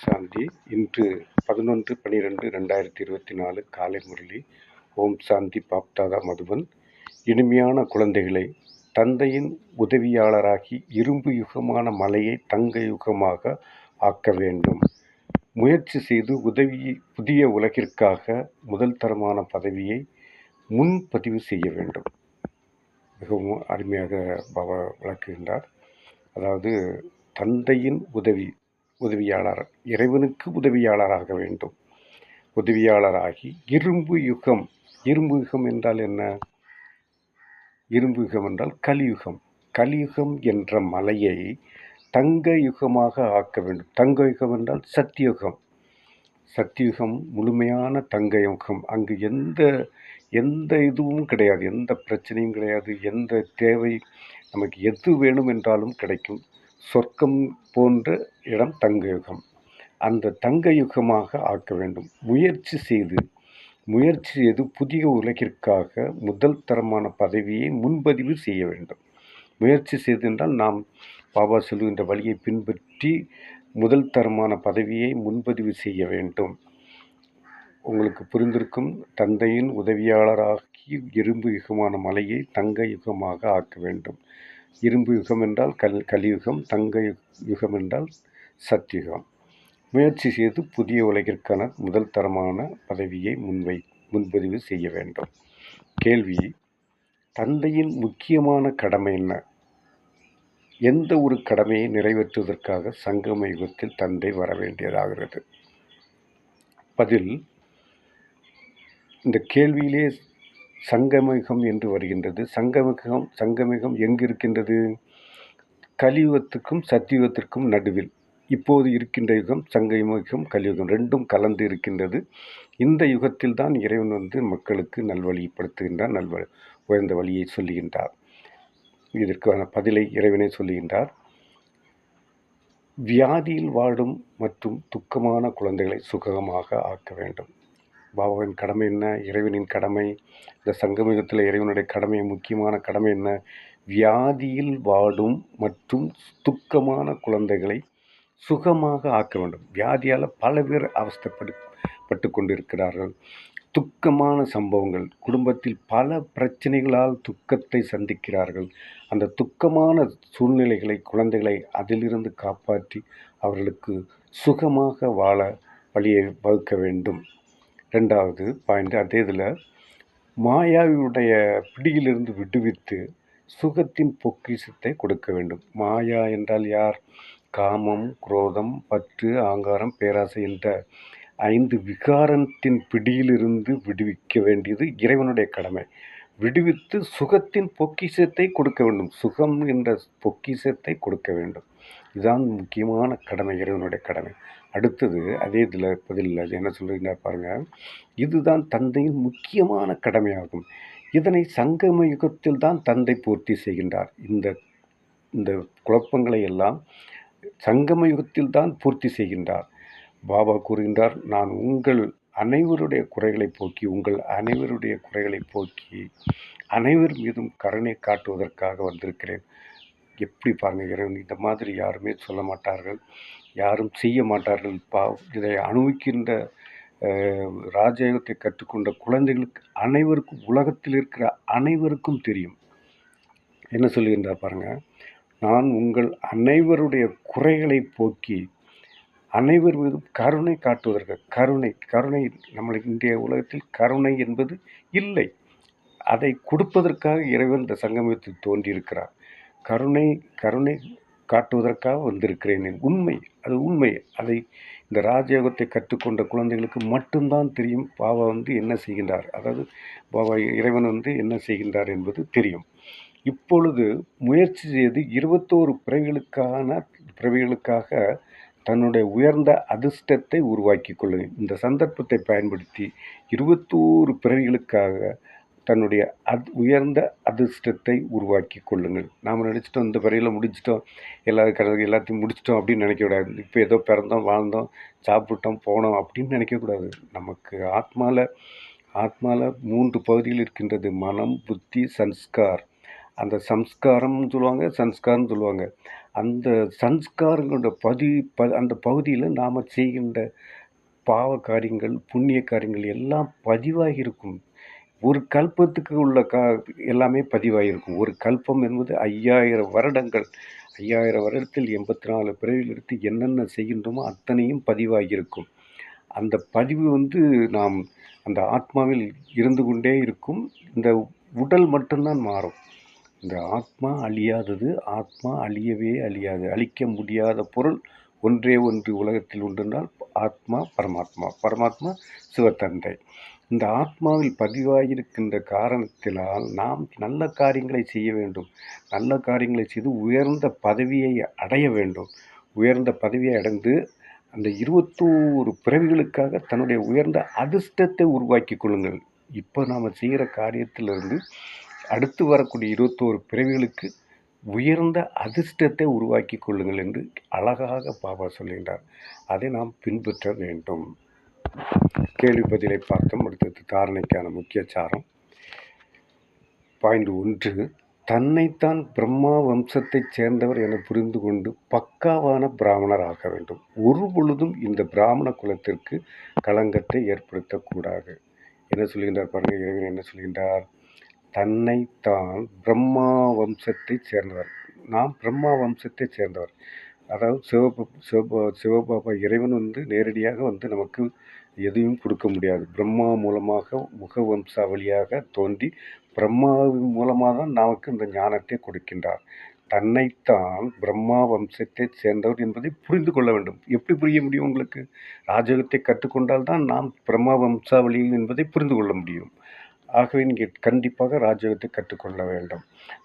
சாந்தி. இன்று 11/12/2024 காலை முரளி. ஓம் சாந்தி. பாப்தாதா மதுபன். இனிமையான குழந்தைகளை, தந்தையின் உதவியாளராகி இரும்பு யுகமான மலையை தங்க யுகமாக ஆக்க வேண்டும். முயற்சி செய்து புதிய உலகிற்காக முதல் தரமான பதவியை முன்பதிவு செய்ய வேண்டும். மிகவும் அருமையாக பாபா விளக்குகின்றார். அதாவது தந்தையின் உதவியாளர், இறைவனுக்கு உதவியாளராக வேண்டும். உதவியாளராகி இரும்பு யுகம். இரும்பு யுகம் என்றால் என்ன? இரும்பு யுகம் என்றால் கலியுகம். கலியுகம் என்ற மலையை தங்க யுகமாக ஆக்க வேண்டும். தங்க யுகம் என்றால் சத்தியுகம். சத்தியுகம் முழுமையான தங்க யுகம். அங்கு எந்த இதுவும் கிடையாது, எந்த பிரச்சனையும் கிடையாது, எந்த தேவை, நமக்கு எது வேணும் என்றாலும் கிடைக்கும். சொர்க்கம் போன்ற இடம் தங்க யுகம். அந்த தங்க யுகமாக ஆக்க வேண்டும். முயற்சி செய்து புதிய உலகிற்காக முதல் தரமான பதவியை முன்பதிவு செய்ய வேண்டும். முயற்சி செய்து என்றால் நாம் பாபா சொல்கின்ற வழியை பின்பற்றி முதல் தரமான பதவியை முன்பதிவு செய்ய வேண்டும். உங்களுக்கு புரிந்திருக்கும். தந்தையின் உதவியாளராகி இரும்பு யுகமான மலையை தங்க யுகமாக ஆக்க வேண்டும். இரும்பு யுகம் என்றால் கலியுகம், தங்க யுகம் என்றால் சத்தியுகம். முயற்சி செய்து புதிய உலகிற்கான முதல் தரமான பதவியை முன்பதிவு செய்ய வேண்டும். கேள்வி: தந்தையின் முக்கியமான கடமை என்ன? எந்த ஒரு கடமையை நிறைவேற்றுவதற்காக சங்கம யுகத்தில் தந்தை வர வேண்டியதாகிறது? பதில்: இந்த கேள்வியிலே சங்கமயுகம் என்று வருகின்றது. சங்கமயுகம் எங்கு இருக்கின்றது? கலியுகத்துக்கும் சத்தியுகத்திற்கும் நடுவில். இப்போது இருக்கின்ற யுகம் சங்கமயுகம், கலியுகம் ரெண்டும் கலந்து இருக்கின்றது. இந்த யுகத்தில் தான் இறைவன் மக்களுக்கு நல்வழிப்படுத்துகின்றார், உயர்ந்த வழியை சொல்லுகின்றார். இதற்கான பதிலை இறைவனை சொல்லுகின்றார். வியாதியில் வாடும் மற்றும் துக்கமான குழந்தைகளை சுகமாக ஆக்க வேண்டும். பாபாவின் கடமை என்ன? இறைவனின் கடமை. இந்த சங்கமயுகத்தில் இறைவனுடைய கடமை, முக்கியமான கடமை என்ன? வியாதியில் வாடும் மற்றும் துக்கமான குழந்தைகளை சுகமாக ஆக்க வேண்டும். வியாதியால் பல பேர் அவஸ்தைப்பட்டு கொண்டிருக்கிறார்கள். துக்கமான சம்பவங்கள், குடும்பத்தில் பல பிரச்சனைகளால் துக்கத்தை சந்திக்கிறார்கள். அந்த துக்கமான சூழ்நிலைகளை, குழந்தைகளை அதிலிருந்து காப்பாற்றி அவர்களுக்கு சுகமாக வாழ வழியை வகுக்க வேண்டும். 2வது பாயிண்ட், அதே இதில் மாயாவுடைய பிடியிலிருந்து விடுவித்து சுகத்தின் பொக்கிஷத்தை கொடுக்க வேண்டும். மாயா என்றால் யார்? காமம், குரோதம், பற்று, ஆங்காரம், பேராசை என்ற 5 விகாரத்தின் பிடியிலிருந்து விடுவிக்க வேண்டியது இறைவனுடைய கடமை. விடுவித்து சுகத்தின் பொக்கிஷத்தை கொடுக்க வேண்டும். சுகம் என்ற பொக்கிஷத்தை கொடுக்க வேண்டும். இதுதான் முக்கியமான கடமை, இறைவனுடைய கடமை. அடுத்தது அதே இதில் பதில் என்ன சொல்கிறீங்கன்னா பாருங்கள். இதுதான் தந்தையின் முக்கியமான கடமையாகும். இதனை சங்கம யுகத்தில் தான் தந்தை பூர்த்தி செய்கின்றார். இந்த குழப்பங்களை எல்லாம் சங்கம யுகத்தில் தான் பூர்த்தி செய்கின்றார். பாபா கூறுகின்றார், நான் உங்கள் அனைவருடைய குறைகளை போக்கி அனைவர் மீதும் கருணை காட்டுவதற்காக வந்திருக்கிறேன். எப்படி பாருங்கள், இறைவன் இந்த மாதிரி யாருமே சொல்ல மாட்டார்கள், யாரும் செய்ய மாட்டார்கள். இதை அனுபவிக்கின்ற ராஜயோகத்தை கற்றுக்கொண்ட குழந்தைகளுக்கு அனைவருக்கும், உலகத்தில் இருக்கிற அனைவருக்கும் தெரியும். என்ன சொல்லுகின்றார் பாருங்கள். நான் உங்கள் அனைவருடைய குறைகளை போக்கி அனைவர் மீதும் கருணை காட்டுவதற்கு. கருணை நம்மளுக்கு இன்றைய உலகத்தில் கருணை என்பது இல்லை. அதை கொடுப்பதற்காக இறைவன் இந்த சங்கமத்தில் தோன்றியிருக்கிறார். கருணை காட்டுவதற்காக வந்திருக்கிறேன். அது உண்மை. அதை இந்த ராஜயோகத்தை கற்றுக்கொண்ட குழந்தைகளுக்கு மட்டும்தான் தெரியும். பாபா என்ன செய்கின்றார், அதாவது பாபா இறைவன் என்ன செய்கின்றார் என்பது தெரியும். இப்பொழுது முயற்சி செய்து 21 பிறவிகளுக்காக தன்னுடைய உயர்ந்த அதிர்ஷ்டத்தை உருவாக்கி கொள்ளுங்கள். இந்த சந்தர்ப்பத்தை பயன்படுத்தி 21 பிறவிகளுக்காக தன்னுடைய உயர்ந்த அதிர்ஷ்டத்தை உருவாக்கி கொள்ளுங்கள். நாம் நினச்சிட்டோம் இந்த பிறவியில் முடிச்சிட்டோம், எல்லாத்தையும் முடிச்சிட்டோம் அப்படின்னு நினைக்கக்கூடாது. இப்போ ஏதோ பிறந்தோம், வாழ்ந்தோம், சாப்பிட்டோம், போனோம் அப்படின்னு நினைக்கக்கூடாது. நமக்கு ஆத்மாவில் 3 பகுதிகள் இருக்கின்றது. மனம், புத்தி, சன்ஸ்கார். அந்த சம்ஸ்காரம்னு சொல்லுவாங்க, சன்ஸ்காரம்னு சொல்லுவாங்க. அந்த சன்ஸ்காரங்களோட அந்த பகுதியில் நாம் செய்கின்ற பாவ காரியங்கள், புண்ணிய காரியங்கள் எல்லாம் பதிவாகி இருக்கும். ஒரு கல்பத்துக்கு உள்ள எல்லாமே பதிவாகியிருக்கும். ஒரு கல்பம் என்பது 5000 வருடங்கள். 5000 வருடத்தில் 84 பிறவிகள் எடுத்து என்னென்ன செய்கின்றோமோ அத்தனையும் பதிவாகியிருக்கும். அந்த பதிவு நாம் அந்த ஆத்மாவில் இருந்து கொண்டே இருக்கும். இந்த உடல் மட்டும்தான் மாறும். இந்த ஆத்மா அழியாதது. ஆத்மா அழியவே அழியாது. அழிக்க முடியாத பொருள் ஒன்றே ஒன்று உலகத்தில் உண்டென்றால் ஆத்மா பரமாத்மா. பரமாத்மா சிவத்தந்தை. இந்த ஆத்மாவில் பதிவாகியிருக்கின்ற காரணத்தினால் நாம் நல்ல காரியங்களை செய்ய வேண்டும். நல்ல காரியங்களை செய்து உயர்ந்த பதவியை அடைய வேண்டும். உயர்ந்த பதவியை அடைந்து அந்த 21 பிறவிகளுக்காக தன்னுடைய உயர்ந்த அதிர்ஷ்டத்தை உருவாக்கி கொள்ளுங்கள். இப்போ நாம் செய்கிற காரியத்திலிருந்து அடுத்து வரக்கூடிய 21 பிறவிகளுக்கு உயர்ந்த அதிர்ஷ்டத்தை உருவாக்கி கொள்ளுங்கள் என்று அழகாக பாபா சொல்கின்றார். அதை நாம் பின்பற்ற வேண்டும். கேள்வி பதிலை பார்த்தோம். அடுத்தது தாரணைக்கான முக்கிய சாரம். பாயிண்ட் 1, தன்னைத்தான் பிரம்மா வம்சத்தைச் சேர்ந்தவர் என புரிந்து கொண்டு பக்காவான பிராமணர் ஆக வேண்டும். ஒரு பொழுதும் இந்த பிராமண குலத்திற்கு களங்கத்தை ஏற்படுத்தக்கூடாது. என்ன சொல்கின்றார் பாருங்கள், இறைவன் என்ன சொல்கின்றார்? தன்னைத்தான் பிரம்மா வம்சத்தைச் சேர்ந்தவர். நாம் பிரம்மா வம்சத்தைச் சேர்ந்தவர். அதாவது சிவபாபா இறைவன் நேரடியாக நமக்கு எதையும் கொடுக்க முடியாது. பிரம்மா மூலமாக முக வம்சாவளியாக தோன்றி பிரம்மாவின் மூலமாக தான் நமக்கு இந்த ஞானத்தை கொடுக்கின்றார். தன்னைத்தான் பிரம்மா வம்சத்தைச் சேர்ந்தவர் என்பதை புரிந்து கொள்ள வேண்டும். எப்படி புரிய முடியும் உங்களுக்கு? ராஜயோகத்தை கற்றுக்கொண்டால் தான் நாம் பிரம்மா வம்சாவளி என்பதை புரிந்து கொள்ள முடியும். ஆகவே நீங்கள் கண்டிப்பாக ராஜயோகத்தை கற்றுக்கொள்ள வேண்டும்.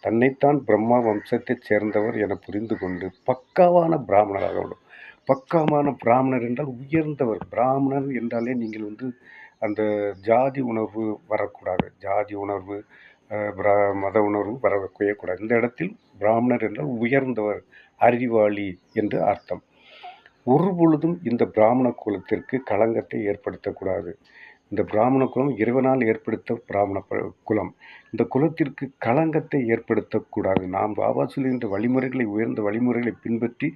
தன்னைத்தான் பிரம்மா வம்சத்தைச் சேர்ந்தவர் என புரிந்து கொண்டு பக்காவான பிராமணராக வேண்டும். பக்காவான பிராமணர் என்றால் உயர்ந்தவர். பிராமணர் என்றாலே நீங்கள் அந்த ஜாதி உணர்வு வரக்கூடாது. ஜாதி உணர்வு, மத உணர்வு வரக்கூடாது. இந்த இடத்தில் பிராமணர் என்றால் உயர்ந்தவர், அறிவாளி என்று அர்த்தம். ஒரு பொழுதும் இந்த பிராமண குலத்திற்கு களங்கத்தை ஏற்படுத்தக்கூடாது. இந்த பிராமண குலம் இறைவனால் ஏற்படுத்த பிராமண குலம். இந்த குலத்திற்கு களங்கத்தை ஏற்படுத்தக்கூடாது. நாம் பாபா சொல்கின்ற வழிமுறைகளை, உயர்ந்த வழிமுறைகளை பின்பற்றி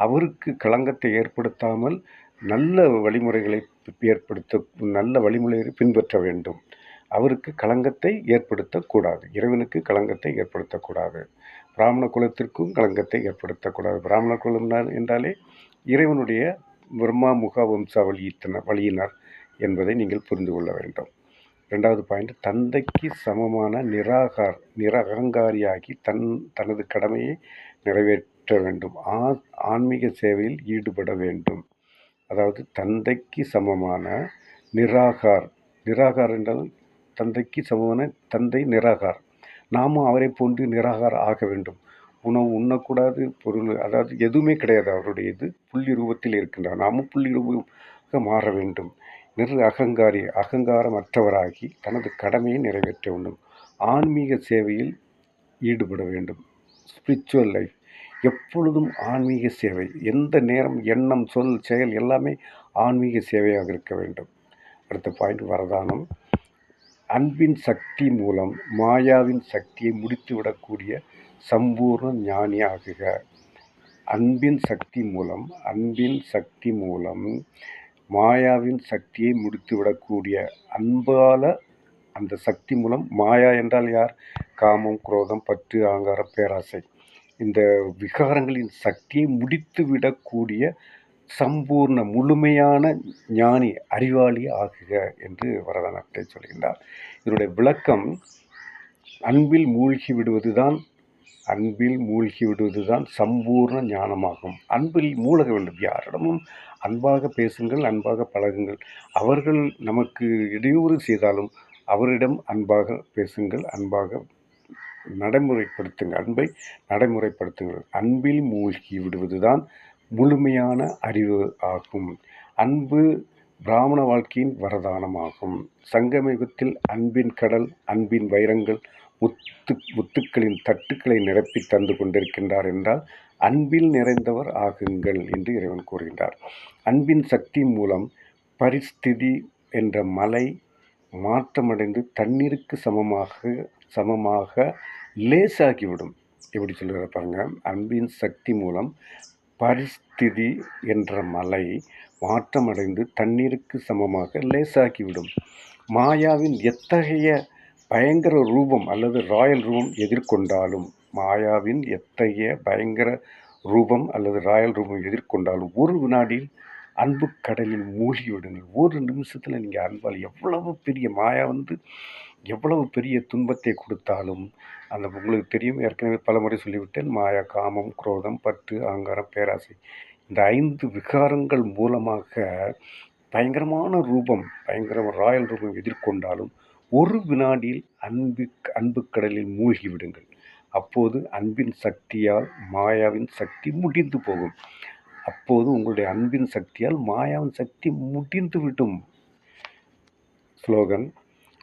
அவருக்கு களங்கத்தை ஏற்படுத்தாமல் நல்ல வழிமுறைகளை நல்ல வழிமுறைகளை பின்பற்ற வேண்டும். அவருக்கு களங்கத்தை ஏற்படுத்தக்கூடாது. இறைவனுக்கு களங்கத்தை ஏற்படுத்தக்கூடாது. பிராமண குலத்திற்கும் களங்கத்தை ஏற்படுத்தக்கூடாது. பிராமண குலம் என்றாலே இறைவனுடைய பிரம்மா முக வம்சாவளியினர் என்பதை நீங்கள் புரிந்து கொள்ள வேண்டும். 2வது பாயிண்ட், தந்தைக்கு சமமான நிரகங்காரியாகி தனது கடமையை நிறைவேற்ற வேண்டும். ஆன்மீக சேவையில் ஈடுபட வேண்டும். அதாவது தந்தைக்கு சமமான நிராகார் என்றால் தந்தைக்கு சமமான தந்தை நிராகார். நாமும் அவரை போன்று நிராகார் ஆக வேண்டும். உணவு உண்ணக்கூடாது, பொருள் அதாவது எதுவுமே கிடையாது. அவருடைய இது புள்ளி ரூபத்தில் இருக்கின்றார். நாமும் புள்ளி ரூபமாக மாற வேண்டும். அகங்காரமற்றவராகி தனது கடமையை நிறைவேற்ற வேண்டும். ஆன்மீக சேவையில் ஈடுபட வேண்டும். ஸ்பிரிச்சுவல் லைஃப் எப்பொழுதும் ஆன்மீக சேவை. எந்த நேரம், எண்ணம், சொல், செயல் எல்லாமே ஆன்மீக சேவையாக இருக்க வேண்டும். அடுத்த பாயிண்ட் வரதானம். அன்பின் சக்தி மூலம் மாயாவின் சக்தியை முடித்துவிடக்கூடிய சம்பூர்ண ஞானி ஆகுக. அன்பின் சக்தி மூலம் மாயாவின் சக்தியை முடித்துவிடக்கூடிய அன்பால அந்த சக்தி மூலம், மாயா என்றால் யார்? காமம், குரோதம், பற்று, அகங்காரம், பேராசை, இந்த விகாரங்களின் சக்தியை முடித்துவிடக்கூடிய சம்பூர்ண முழுமையான ஞானி, அறிவாளி ஆகுக என்று வரதானத்தை சொல்கின்றார். இதனுடைய விளக்கம், அன்பில் மூழ்கி விடுவதுதான் சம்பூர்ண ஞானமாகும். அன்பில் மூழ்க வேண்டும். யாரிடமும் அன்பாக பேசுங்கள், அன்பாக பழகுங்கள். அவர்கள் நமக்கு இடையூறு செய்தாலும் அவரிடம் அன்பாக பேசுங்கள், அன்பாக நடைமுறைப்படுத்துங்கள், அன்பை நடைமுறைப்படுத்துங்கள். அன்பில் மூழ்கி விடுவதுதான் முழுமையான அறிவு ஆகும். அன்பு பிராமண வாழ்க்கையின் வரதானமாகும். சங்கம யுகத்தில் அன்பின் கடல், அன்பின் வைரங்கள், முத்துக்களின் தட்டுக்களை நிரப்பி தந்து கொண்டிருக்கின்றார் என்றால் அன்பில் நிறைந்தவர் ஆகுங்கள் என்று இறைவன் கூறுகின்றார். அன்பின் சக்தி மூலம் பரிஸ்திதி என்ற மலை மாற்றமடைந்து தண்ணீருக்கு சமமாக லேசாகிவிடும். எப்படி சொல்லுறாரு பாருங்க. அன்பின் சக்தி மூலம் பரிஸ்திதி என்ற மலை மாற்றமடைந்து தண்ணீருக்கு சமமாக லேசாக்கிவிடும். மாயாவின் எத்தகைய பயங்கர ரூபம் அல்லது ராயல் ரூபம் எதிர்கொண்டாலும் மாயாவின் எத்தகைய பயங்கர ரூபம் அல்லது ராயல் ரூபம் எதிர்கொண்டாலும் ஒரு வினாடியில் அன்பு கடலில் மூழ்கி விடுங்கள். ஒரு நிமிஷத்தில் நீங்கள் அன்பால் எவ்வளவு பெரிய மாயா எவ்வளவு பெரிய துன்பத்தை கொடுத்தாலும் அந்த உங்களுக்கு தெரியும், ஏற்கனவே பல முறை சொல்லிவிட்டேன். மாயா காமம், குரோதம், பற்று, அகங்காரம், பேராசை இந்த 5 விகாரங்கள் மூலமாக பயங்கரமான ரூபம், பயங்கர ராயல் ரூபம் எதிர்கொண்டாலும் ஒரு வினாடியில் அன்பு கடலில் மூழ்கி விடுங்கள். அப்போது அன்பின் சக்தியால் மாயாவின் சக்தி முடிந்து போகும். அப்போது உங்களுடைய அன்பின் சக்தியால் மாயாவின் சக்தி முடிந்துவிடும். ஸ்லோகன்: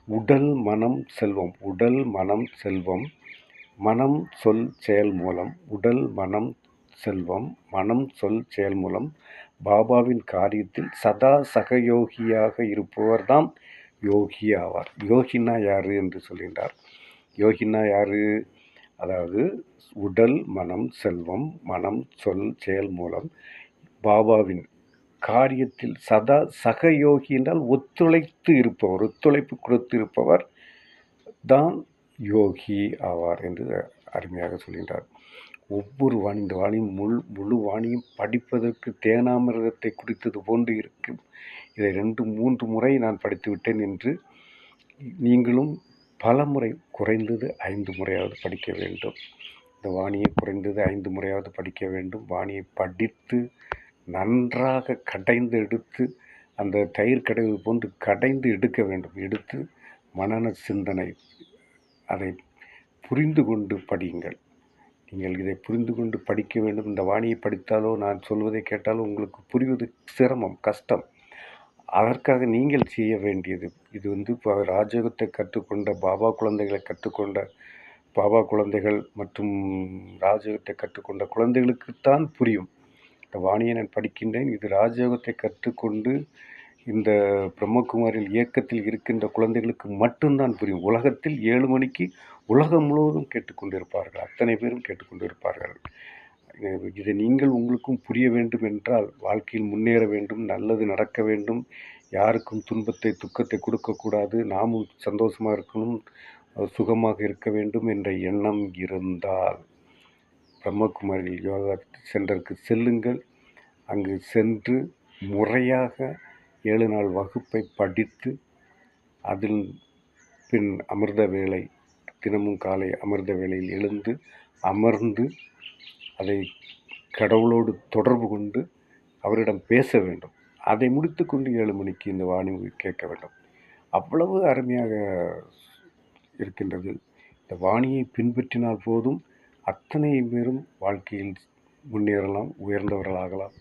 உடல் மனம் செல்வம். உடல் மனம் செல்வம் மனம் சொல் செயல் மூலம். உடல் மனம் செல்வம் மனம் சொல் செயல் மூலம் பாபாவின் காரியத்தில் சதா சகயோகியாக இருப்பவர் தான் யோகி ஆவார். யோகினா யாரு என்று சொல்கின்றார். யோகினா யாரு? அதாவது உடல் மனம் செல்வம் மனம் சொல் செயல் மூலம் பாபாவின் காரியத்தில் சதா சகயோகி என்றால் ஒத்துழைத்து இருப்பவர், ஒத்துழைப்பு கொடுத்து இருப்பவர் தான் யோகி ஆவார் என்று அருமையாக சொல்கின்றார். ஒவ்வொரு வாணி, இந்த வாணியும் முழு வாணியும் படிப்பதற்கு தேனாமிர்தத்தை குடித்தது போன்று இருக்கும். இதை 2-3 முறை நான் படித்து விட்டேன் என்று நீங்களும் பல முறை, குறைந்தது 5 முறையாவது படிக்க வேண்டும். இந்த வாணியை குறைந்தது 5 முறையாவது படிக்க வேண்டும். வாணியை படித்து நன்றாக கடைந்து எடுத்து, அந்த தயிர் கடைவது போன்று கடைந்து எடுக்க வேண்டும். எடுத்து மனன சிந்தனை, அதை புரிந்து கொண்டு படியுங்கள். நீங்கள் இதை புரிந்து கொண்டு படிக்க வேண்டும். இந்த வாணியை படித்தாலோ நான் சொல்வதை கேட்டாலோ உங்களுக்கு புரிவது சிரமம், கஷ்டம். அதற்காக நீங்கள் செய்ய வேண்டியது, இது இப்போ ராஜயோகத்தை கற்றுக்கொண்ட பாபா குழந்தைகளை கற்றுக்கொண்ட பாபா குழந்தைகள் மற்றும் ராஜயோகத்தை கற்றுக்கொண்ட குழந்தைகளுக்குத்தான் புரியும். இந்த வாணியை நான் படிக்கின்றேன், இது ராஜயோகத்தை கற்றுக்கொண்டு இந்த பிரம்மகுமாரில் இயக்கத்தில் இருக்கின்ற குழந்தைகளுக்கு மட்டும்தான் புரியும். உலகத்தில் 7 மணிக்கு உலகம் முழுவதும் கேட்டுக்கொண்டிருப்பார்கள், அத்தனை பேரும் கேட்டுக்கொண்டிருப்பார்கள். இதை நீங்கள் உங்களுக்கும் புரிய வேண்டும் என்றால், வாழ்க்கையில் முன்னேற வேண்டும், நல்லது நடக்க வேண்டும், யாருக்கும் துன்பத்தை துக்கத்தை கொடுக்கக்கூடாது, நாமும் சந்தோஷமாக இருக்கணும், சுகமாக இருக்க வேண்டும் என்ற எண்ணம் இருந்தால் பிரம்மகுமாரில் யோகா சென்டருக்கு செல்லுங்கள். அங்கு சென்று முறையாக 7 நாள் வகுப்பை படித்து, அதில் பின் அமிர்த வேளை, தினமும் காலை அமிர்த வேளையில் எழுந்து அமர்ந்து அதை கடவுளோடு தொடர்பு கொண்டு அவரிடம் பேச வேண்டும். அதை முடித்து கொண்டு 7 மணிக்கு இந்த வாணி கேட்க வேண்டும். அவ்வளவு அருமையாக இருக்கின்றது. இந்த வாணியை பின்பற்றினால் போதும், அத்தனை பேரும் வாழ்க்கையில் முன்னேறலாம், உயர்ந்தவர்களாகலாம்,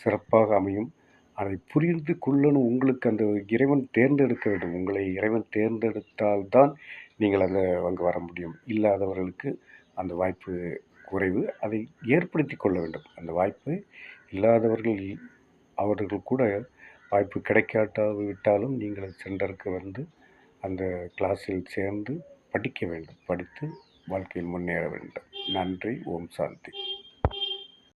சிறப்பாக அமையும். அதை புரிந்து கொள்ளணும். உங்களுக்கு அந்த இறைவன் தேர்ந்தெடுக்க வேண்டும். உங்களை இறைவன் தேர்ந்தெடுத்தால்தான் நீங்கள் அங்கே வர முடியும். இல்லாதவர்களுக்கு அந்த வாய்ப்பு குறைவு. அதை ஏற்படுத்தி கொள்ள வேண்டும். அந்த வாய்ப்பு இல்லாதவர்கள், அவர்கள் கூட வாய்ப்பு கிடைக்காவிட்டாலும் நீங்கள் சென்டருக்கு வந்து அந்த கிளாஸில் சேர்ந்து படிக்க வேண்டும். படித்து வாழ்க்கையில் முன்னேற வேண்டும். நன்றி. ஓம் சாந்தி.